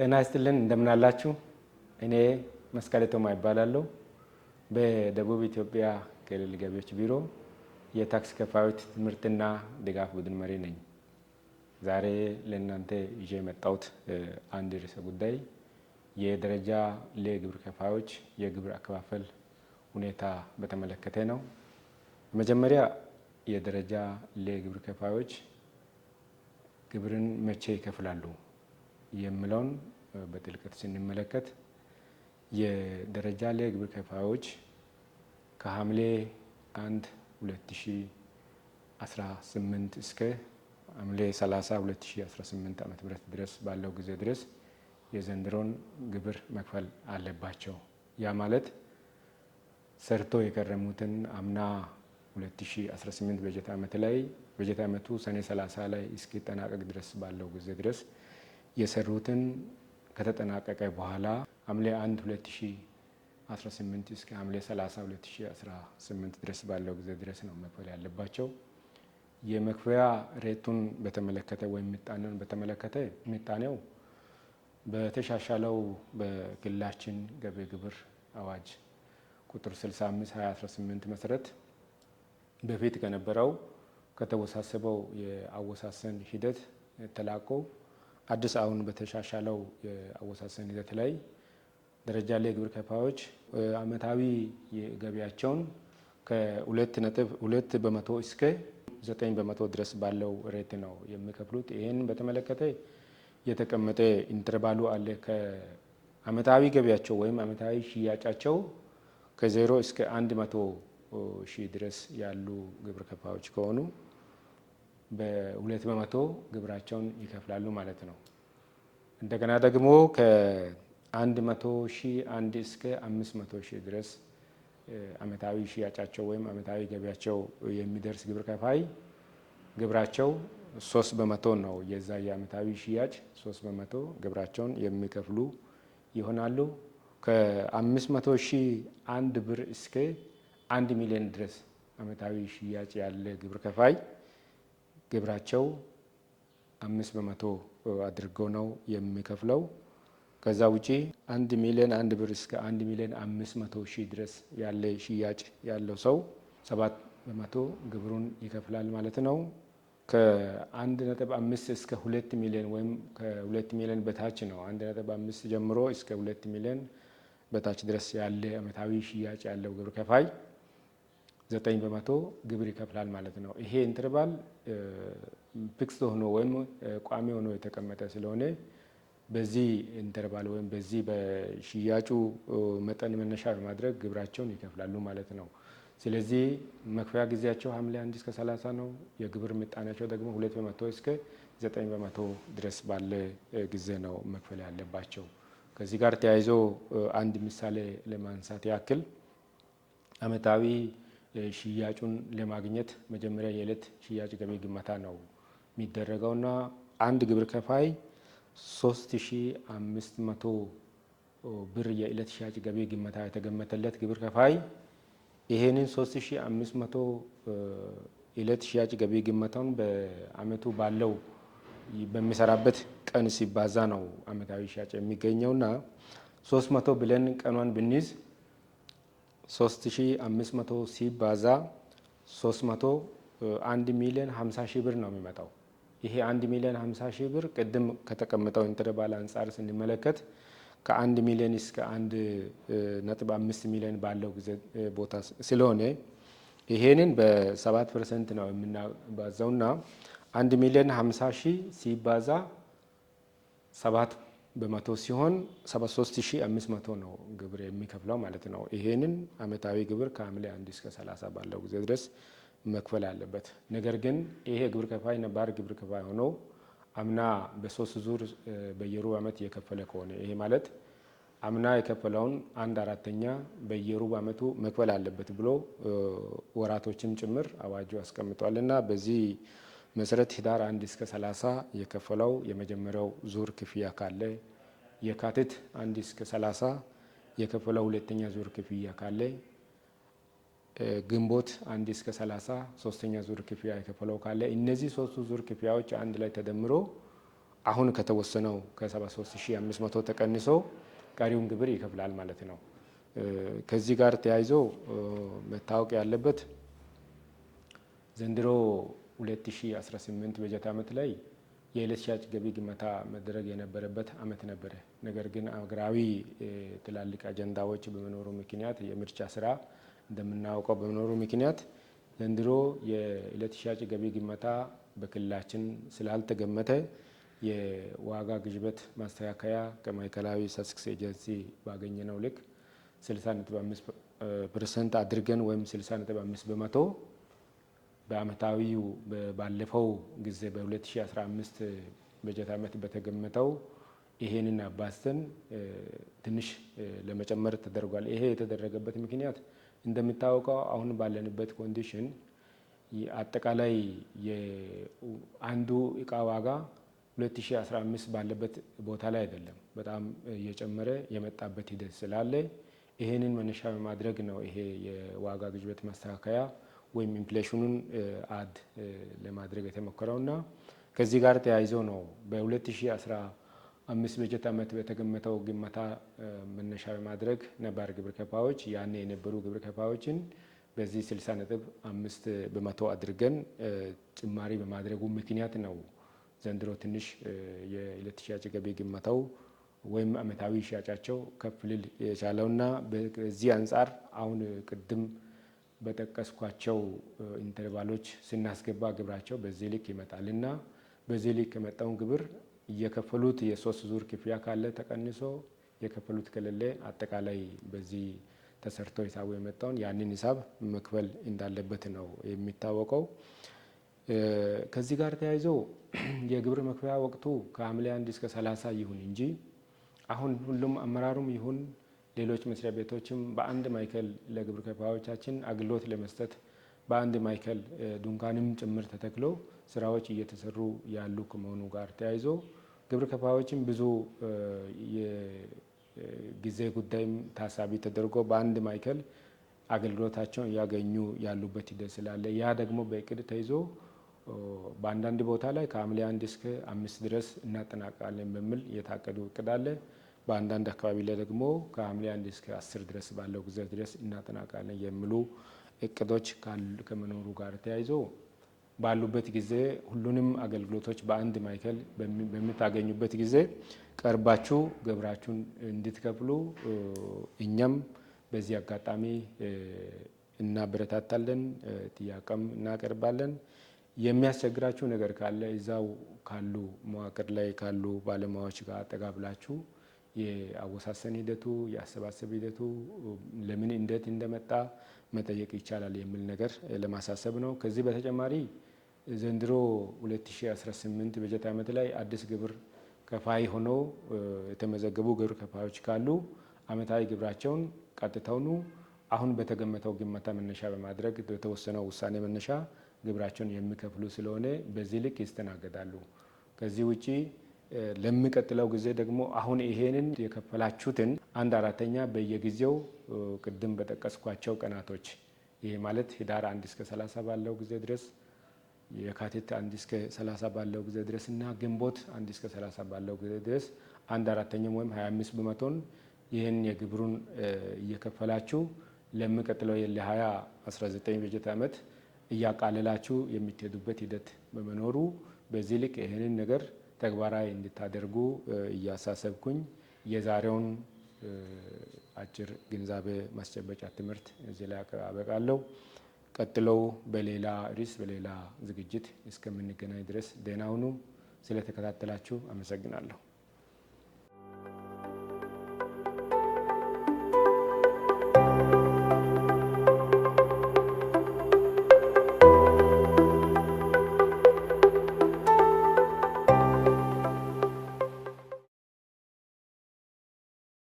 ጤና ይስጥልን እንደምን አላችሁ? እኔ መስቀሌ ቶማ ይባላለሁ። በደቡብ ኢትዮጵያ ክልል ገቢዎች ቢሮ የታክስ ከፋዮች ትምህርትና ድጋፍ ቡድን መሪ ነኝ። ዛሬ ለእናንተ ይዤ የመጣሁት አንድ ርዕሰ ጉዳይ የደረጃ ለ ግብር ከፋዮች የግብር አከፋፈል ሁኔታ በተመለከተ ነው። መጀመሪያ የደረጃ ለ ግብር ከፋዮች ግብርን መቼ ይከፍላሉ የሚለውን በጥልቀት ስንመለከት የደረጃ ለ ግብር ከፋዮች ከሐምሌ 1 2018 እስከ ሐምሌ 30 2018 ዓ.ም ድረስ ባለው ጊዜ ድረስ የዘንድሮን ግብር መክፈል አለባቸው። ያ ማለት ሰርቶ የከረሙትን አምና 2018 በጀት ዓመት ላይ በጀት ዓመቱ ሰኔ 30 ላይ እስኪጠናቀቅ ድረስ ባለው ጊዜ ድረስ የሰሩትን ከተጠናቀቀ በኋላ ሐምሌ 1 2018 እስከ ሐምሌ 30 2018 ድረስ ባለው ጊዜ ድረስ ነው መክፈል ያለባቸው። የመክፈያ ሬቱን በተመለከተ ወይም ምጣኔውን በተመለከተ ምጣኔው በተሻሻለው በክልላችን ገቢ ግብር አዋጅ ቁጥር 65/2018 መሰረት በፊት ከነበረው ከተወሳሰበው የአወሳሰን ሂደት ተላቆ አዲስ አሁን በተሻሻለው የአወሳሰን ሂደት ላይ ደረጃ ለ ግብር ከፋዮች አመታዊ ገቢያቸውን ከ2.2 በመቶ እስከ 9 በመቶ ድረስ ባለው ሬት ነው የሚከፍሉት። ይህን በተመለከተ የተቀመጠ ኢንተርቫሉ አለ። ከአመታዊ ገቢያቸው ወይም አመታዊ ሽያጫቸው ከ0 እስከ 100 ሺህ ድረስ ያሉ ግብር ከፋዮች ከሆኑ በ2 በመቶ ግብራቸውን ይከፍላሉ ማለት ነው። እንደገና ደግሞ ከ100 ሺህ 1 እስከ 500 ሺህ ድረስ አመታዊ ሽያጫቸው ወይም አመታዊ ገቢያቸው የሚደርስ ግብር ከፋይ ግብራቸው 3 በመቶ ነው። የዛ የአመታዊ ሽያጭ 3 በመቶ ግብራቸውን የሚከፍሉ ይሆናሉ። ከ500 ሺህ 1 ብር እስከ 1 ሚሊዮን ድረስ አመታዊ ሽያጭ ያለ ግብር ከፋይ ግብራቸው 5 በመቶ አድርገው ነው የሚከፍለው። ከዛ ውጪ 1 ሚሊዮን 1 ብር እስከ 1 ሚሊዮን 500 ሺህ ድረስ ያለ ሽያጭ ያለው ሰው 7 በመቶ ግብሩን ይከፍላል ማለት ነው። ከ1.5 እስከ 2 ሚሊዮን ወይም ከ2 ሚሊዮን በታች ነው 1.5 ጀምሮ እስከ 2 ሚሊዮን በታች ድረስ ያለ አመታዊ ሽያጭ ያለው ግብር ከፋይ 9 በመቶ ግብር ይከፍላል ማለት ነው። ይሄ ኢንተርቫል ፊክስ ሆኖ ወይም ቋሚ ሆኖ የተቀመጠ ስለሆነ በዚህ ኢንተርቫል ወይም በዚህ በሽያጩ መጠን መነሻ በማድረግ ግብራቸውን ይከፍላሉ ማለት ነው። ስለዚህ መክፈያ ጊዜያቸው ሐምሌ 1 እስከ 30 ነው። የግብር ምጣኔያቸው ደግሞ 2 በመቶ እስከ 9 በመቶ ድረስ ባለ ጊዜ ነው መክፈል ያለባቸው። ከዚህ ጋር ተያይዞ አንድ ምሳሌ ለማንሳት ያክል አመታዊ ሽያጩን ለማግኘት መጀመሪያ የዕለት ሽያጭ ገቢ ግመታ ነው የሚደረገውና አንድ ግብር ከፋይ 3500 ብር የዕለት ሽያጭ ገቢ ግመታ የተገመተለት ግብር ከፋይ ይሄንን 3500 ዕለት ሽያጭ ገቢ ግመታውን በአመቱ ባለው በሚሰራበት ቀን ሲባዛ ነው አመታዊ ሽያጭ የሚገኘውና 300 ብለን ቀኗን ብንይዝ 3500 ሲባዛ 300 1 ሚሊዮን 50 ሺህ ብር ነው የሚመጣው። ይሄ 1 ሚሊዮን 50 ሺህ ብር ቅድም ከተቀመጠው ኢንተርቫል አንጻር ስንመለከት ከ1 ሚሊዮን እስከ 1.5 ሚሊዮን ባለው ጊዜ ቦታ ስለሆነ ይሄንን በ7% ነው የምናባዛውና 1 ሚሊዮን 50 ሺህ ሲባዛ 7 በመቶ ሲሆን 73500 ነው ግብር የሚከፍለው ማለት ነው። ይሄንን አመታዊ ግብር ከሐምሌ 1 እስከ 30 ባለው ጊዜ ድረስ መክፈል አለበት። ነገር ግን ይሄ ግብር ከፋይ ነባር ግብር ከፋይ ሆኖ አምና በ3 ዙር በየሩብ ዓመት የከፈለ ከሆነ ይሄ ማለት አምና የከፈለውን 1/4ኛ በየሩብ ዓመቱ መክፈል አለበት ብሎ ወራቶችም ጭምር አዋጁ አስቀምጧልና በዚህ መሰረት ህዳር 1 እስከ 30 የከፈለው የመጀመሪያው ዙር ክፍያ ካለ የካቲት 1 እስከ 30 የከፈለው ሁለተኛ ዙር ክፍያ ካለ ግንቦት 1 እስከ 30 ሶስተኛ ዙር ክፍያ የከፈለው ካለ እነዚህ ሶስቱ ዙር ክፍያዎች አንድ ላይ ተደምሮ አሁን ከተወሰነው ከ73500 ተቀንሶ ቀሪውን ግብር ይከፍላል ማለት ነው። ከዚህ ጋር ተያይዞ መታወቅ ያለበት ዘንድሮ 2018 በጀት ዓመት ላይ የዕለት ሻጭ ገቢ ግመታ መደረግ የነበረበት ዓመት ነበረ። ነገር ግን አገራዊ ትላልቅ አጀንዳዎች በመኖሩ ምክንያት የምርጫ ስራ እንደምናውቀው በመኖሩ ምክንያት ዘንድሮ የዕለት ሻጭ ገቢ ግመታ በክልላችን ስላልተገመተ የዋጋ ግሽበት ማስተካከያ ከማዕከላዊ ስታቲስቲክስ ኤጀንሲ ባገኘነው ልክ 60.5% አድርገን ወይም 60.5 በመቶ በአመታዊው ባለፈው ጊዜ በ2015 በጀት ዓመት በተገመተው ይሄንን አባዝተን ትንሽ ለመጨመር ተደርጓል። ይሄ የተደረገበት ምክንያት እንደሚታወቀው አሁን ባለንበት ኮንዲሽን አጠቃላይ የአንዱ እቃ ዋጋ 2015 ባለበት ቦታ ላይ አይደለም፣ በጣም እየጨመረ የመጣበት ሂደት ስላለ ይሄንን መነሻ በማድረግ ነው ይሄ የዋጋ ግሽበት ማስተካከያ ወይም ኢንፍሌሽኑን አድ ለማድረግ የተሞከረውና ከዚህ ጋር ተያይዞ ነው በ2015 በጀት ዓመት በተገመተው ግመታ መነሻ በማድረግ ነባር ግብር ከፋዮች ያኔ የነበሩ ግብር ከፋዮችን በዚህ 60.5 በመቶ አድርገን ጭማሪ በማድረጉ ምክንያት ነው ዘንድሮ ትንሽ የዕለት ሻጭ ገቢ ግመታው ወይም አመታዊ ሻጫቸው ከፍ ሊል የቻለውና በዚህ አንጻር አሁን ቅድም በጠቀስኳቸው ኢንተርቫሎች ስናስገባ ግብራቸው በዚህ ልክ ይመጣልና በዚህ ልክ የመጣውን ግብር እየከፈሉት የሶስት ዙር ክፍያ ካለ ተቀንሶ የከፈሉት ከሌለ አጠቃላይ በዚህ ተሰርቶ ሂሳቡ የመጣውን ያንን ሂሳብ መክፈል እንዳለበት ነው የሚታወቀው። ከዚህ ጋር ተያይዞ የግብር መክፈያ ወቅቱ ከሐምሌ 1 እስከ 30 ይሁን እንጂ አሁን ሁሉም አመራሩም ይሁን ሌሎች መስሪያ ቤቶችም በአንድ ማዕከል ለግብር ከፋዮቻችን አገልግሎት ለመስጠት በአንድ ማዕከል ድንኳንም ጭምር ተተክሎ ስራዎች እየተሰሩ ያሉ ከመሆኑ ጋር ተያይዞ ግብር ከፋዮችም ብዙ የጊዜ ጉዳይም ታሳቢ ተደርጎ በአንድ ማዕከል አገልግሎታቸውን እያገኙ ያሉበት ሂደት ስላለ ያ ደግሞ በእቅድ ተይዞ በአንዳንድ ቦታ ላይ ከሐምሌ 1 እስከ 5 ድረስ እናጠናቃለን በሚል የታቀዱ እቅድ አለ። በአንዳንድ አካባቢ ላይ ደግሞ ከሐምሌ 1 እስከ 10 ድረስ ባለው ጊዜ ድረስ እናጠናቃለን የሚሉ እቅዶች ከመኖሩ ጋር ተያይዞ ባሉበት ጊዜ ሁሉንም አገልግሎቶች በአንድ ማዕከል በምታገኙበት ጊዜ ቀርባችሁ ግብራችሁን እንድትከፍሉ እኛም በዚህ አጋጣሚ እናበረታታለን፣ ጥያቄም እናቀርባለን። የሚያስቸግራችሁ ነገር ካለ እዛው ካሉ መዋቅር ላይ ካሉ ባለሙያዎች ጋር አጠጋብላችሁ የአወሳሰን ሂደቱ የአሰባሰብ ሂደቱ ለምን እንዴት እንደመጣ መጠየቅ ይቻላል የሚል ነገር ለማሳሰብ ነው። ከዚህ በተጨማሪ ዘንድሮ 2018 በጀት ዓመት ላይ አዲስ ግብር ከፋይ ሆነው የተመዘገቡ ግብር ከፋዮች ካሉ አመታዊ ግብራቸውን ቀጥተውኑ አሁን በተገመተው ግመታ መነሻ በማድረግ በተወሰነው ውሳኔ መነሻ ግብራቸውን የሚከፍሉ ስለሆነ በዚህ ልክ ይስተናገዳሉ። ከዚህ ውጪ ለሚቀጥለው ጊዜ ደግሞ አሁን ይሄንን የከፈላችሁትን 1/4ኛ በየጊዜው ቅድም በጠቀስኳቸው ቀናቶች ይሄ ማለት ህዳር 1 እስከ 30 ባለው ጊዜ ድረስ፣ የካቲት 1 እስከ 30 ባለው ጊዜ ድረስ እና ግንቦት 1 እስከ 30 ባለው ጊዜ ድረስ 1/4ኛም ወይም 25 በመቶን ይህን የግብሩን እየከፈላችሁ ለሚቀጥለው ለ2019 በጀት ዓመት እያቃለላችሁ የምትሄዱበት ሂደት በመኖሩ በዚህ ልክ ይህንን ነገር ተግባራዊ እንድታደርጉ እያሳሰብኩኝ የዛሬውን አጭር ግንዛቤ ማስጨበጫ ትምህርት እዚህ ላይ አበቃለሁ። ቀጥለው በሌላ ርዕስ በሌላ ዝግጅት እስከምንገናኝ ድረስ ደህና ሁኑ። ስለተከታተላችሁ አመሰግናለሁ።